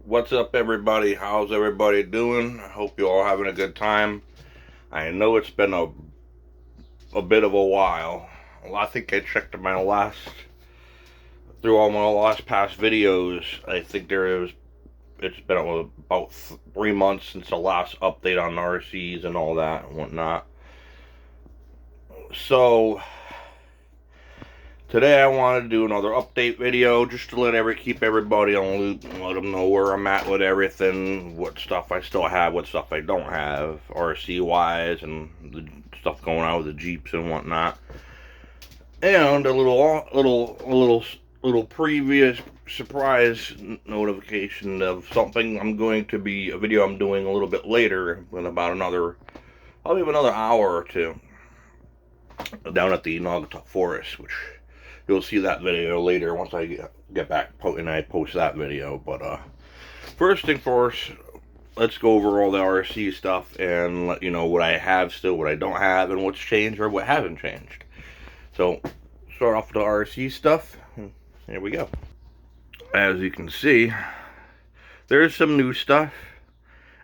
What's up, everybody? How's everybody doing? I hope you all having a good time. I know it's been a bit of a while. Well, I think I checked my last through all my last past videos. I think it's been about 3 months since the last update on RCs and all that and whatnot. So today I wanted to do another update video just to keep everybody on the loop and let them know where I'm at with everything, what stuff I still have, what stuff I don't have, RC wise, and the stuff going on with the Jeeps and whatnot. And a little previous surprise notification of something a video I'm doing a little bit later in about probably another hour or two down at the Naugatuck Forest, which you'll see that video later once I get back and I post that video. But first thing first, let's go over all the RC stuff and let you know what I have still, what I don't have, and what's changed or what hasn't changed. So, start off with the RC stuff. Here we go. As you can see, there's some new stuff,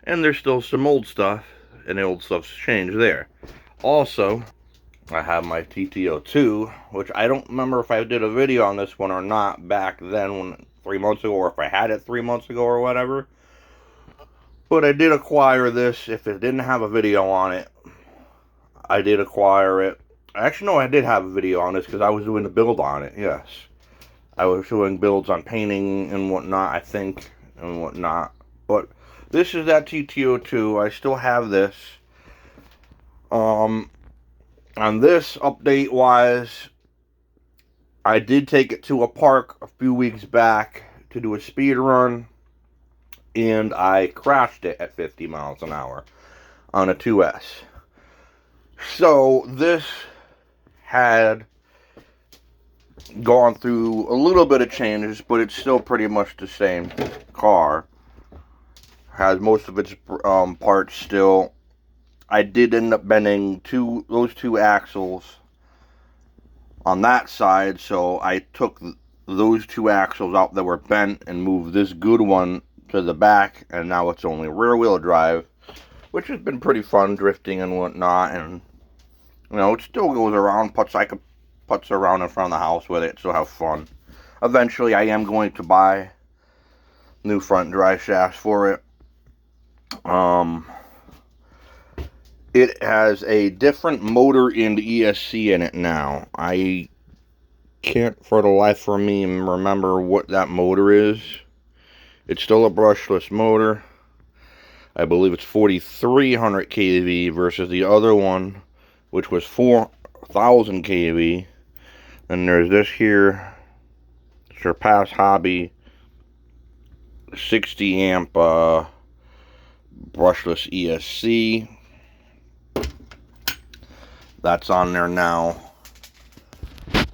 and there's still some old stuff, and the old stuff's changed there. Also, I have my TT02, which I don't remember if I did a video on this one or not back then, 3 months ago, or if I had it 3 months ago or whatever. But I did acquire this. If it didn't have a video on it, I did acquire it. Actually, no, I did have a video on this because I was doing a build on it, yes. I was doing builds on painting and whatnot, I think, and whatnot. But this is that TT02. I still have this. On this update-wise, I did take it to a park a few weeks back to do a speed run, and I crashed it at 50 miles an hour on a 2S. So this had gone through a little bit of changes, but it's still pretty much the same car. Has most of its parts still. I did end up bending those two axles on that side, so I took those two axles out that were bent and moved this good one to the back, and now it's only rear wheel drive, which has been pretty fun, drifting and whatnot. And you know, it still goes around, I could putz around in front of the house with it, still have fun. Eventually I am going to buy new front drive shafts for it. It has a different motor and ESC in it now. I can't for the life of me remember what that motor is. It's still a brushless motor. I believe it's 4,300 kV versus the other one, which was 4,000 kV. And there's this here, Surpass Hobby 60 amp brushless ESC. That's on there now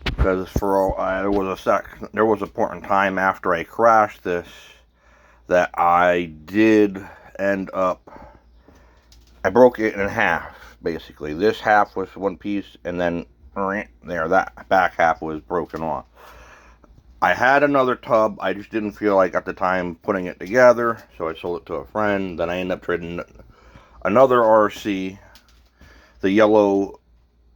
because there was a point in time after I crashed this that I did end up, I broke it in half basically. This half was one piece, and then there, that back half was broken off. I had another tub, I just didn't feel like at the time putting it together, so I sold it to a friend. Then I ended up trading another RC, the yellow,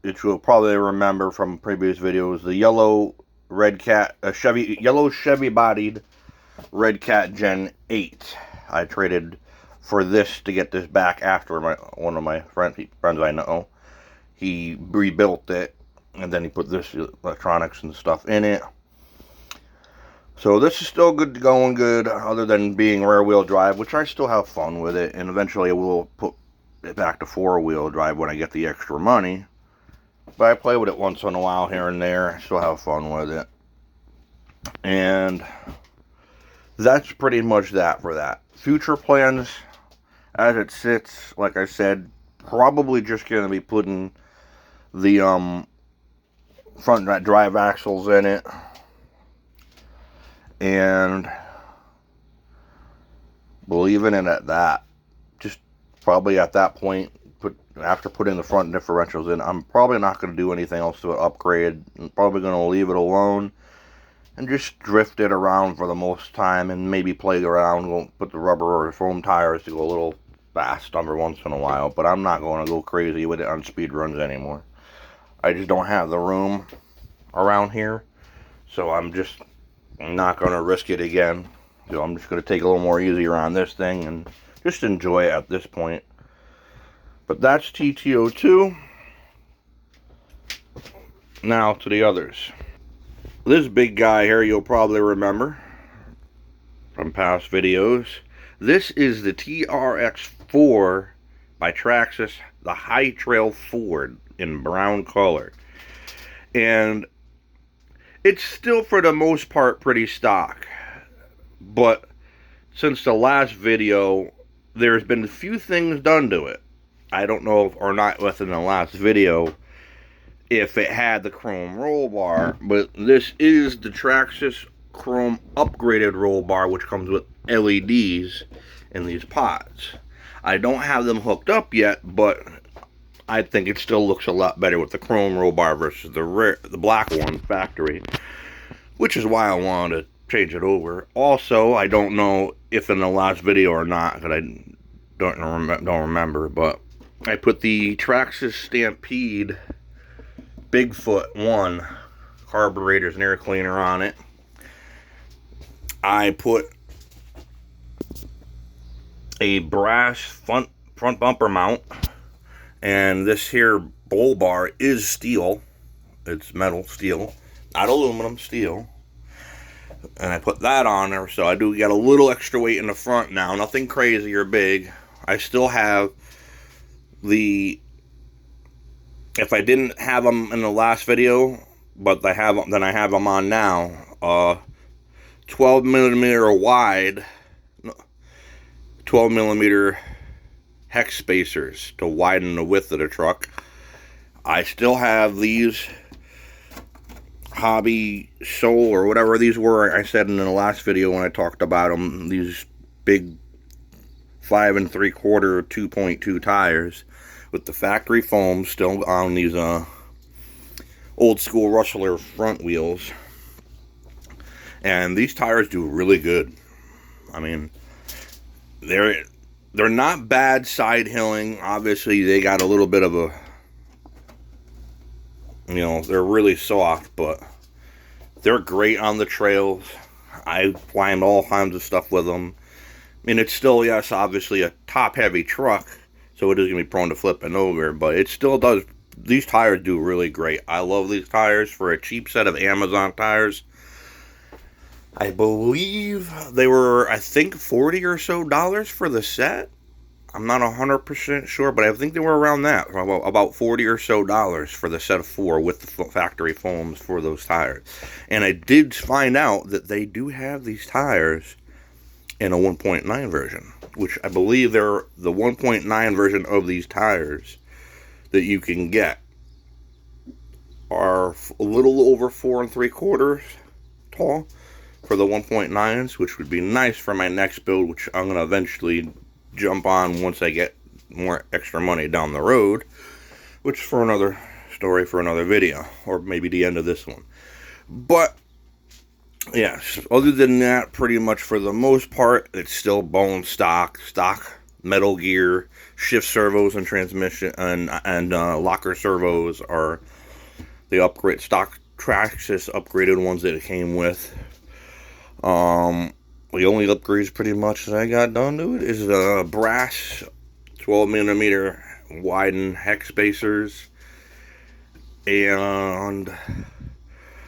which you'll probably remember from previous videos, the yellow Red Cat, yellow Chevy bodied Red Cat Gen 8. I traded for this to get this back after one of my friends I know. He rebuilt it, and then he put this electronics and stuff in it. So this is still going good, other than being rear wheel drive, which I still have fun with it, and eventually I will put it back to 4-wheel drive when I get the extra money. But I play with it once in a while here and there. I still have fun with it. And that's pretty much that for that. Future plans, as it sits, like I said, probably just going to be putting the front drive axles in it. And leaving it at that. Just probably at that point, after putting the front differentials in, I'm probably not going to do anything else to upgrade. I'm probably going to leave it alone and just drift it around for the most time, and maybe play around, go put the rubber or foam tires to go a little fast every once in a while. But I'm not going to go crazy with it on speed runs anymore. I just don't have the room around here, so I'm just not going to risk it again. So I'm just going to take a little more easier on this thing and just enjoy it at this point. But that's TT02. Now to the others. This big guy here you'll probably remember from past videos. This is the TRX4 by Traxxas, the High Trail Ford in brown color. And it's still for the most part pretty stock. But since the last video, there's been a few things done to it. I don't know if or not within the last video if it had the chrome roll bar, but this is the Traxxas chrome upgraded roll bar, which comes with LEDs in these pods. I don't have them hooked up yet, but I think it still looks a lot better with the chrome roll bar versus the black one factory, which is why I wanted to change it over. Also, I don't know if in the last video or not, because I don't remember, but I put the Traxxas Stampede Bigfoot 1 carburetors and air cleaner on it. I put a brass front bumper mount, and this here bull bar is steel. It's metal steel, not aluminum, steel. And I put that on there, so I do get a little extra weight in the front now. Nothing crazy or big. I still have the, if I didn't have them in the last video, but I have them on now. 12 millimeter wide, 12 millimeter hex spacers to widen the width of the truck. I still have these Hobby Soul or whatever these were. I said in the last video when I talked about them, these big 5 3/4 2.2 tires with the factory foam still on these old school Rustler front wheels. And these tires do really good. I mean, they're not bad side hilling. Obviously, they got a little bit of a, you know, they're really soft, but they're great on the trails. I climbed all kinds of stuff with them. I mean, it's still, yes, obviously a top-heavy truck, so it is going to be prone to flipping over, but it still does, these tires do really great. I love these tires for a cheap set of Amazon tires. I believe they were, I think, $40 or so for the set. I'm not 100% sure, but I think they were around that, about $40 or so for the set of 4 with the factory foams for those tires. And I did find out that they do have these tires in a 1.9 version, which I believe they're the 1.9 version of these tires that you can get are a little over 4 3/4 tall for the 1.9s, which would be nice for my next build, which I'm going to eventually jump on once I get more extra money down the road, which is for another story for another video, or maybe the end of this one. But yes, other than that, pretty much for the most part, it's still bone stock metal gear, shift servos and transmission and locker servos are the upgrade stock Traxxas upgraded ones that it came with. The only upgrades pretty much that I got done to it is the brass 12 millimeter widened hex spacers and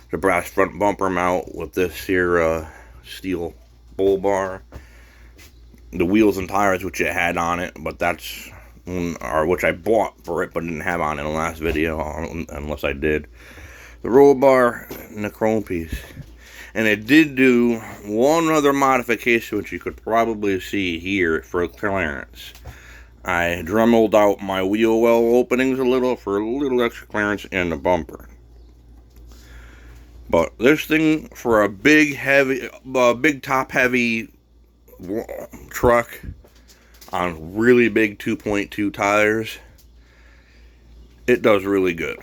the brass front bumper mount with this here steel bull bar. The wheels and tires which it had on it, but that's which I bought for it but didn't have on in the last video, unless I did. The roll bar and the chrome piece. And it did do one other modification, which you could probably see here for clearance. I dremeled out my wheel well openings a little for a little extra clearance in the bumper. But this thing, for a big top heavy truck on really big 2.2 tires, it does really good.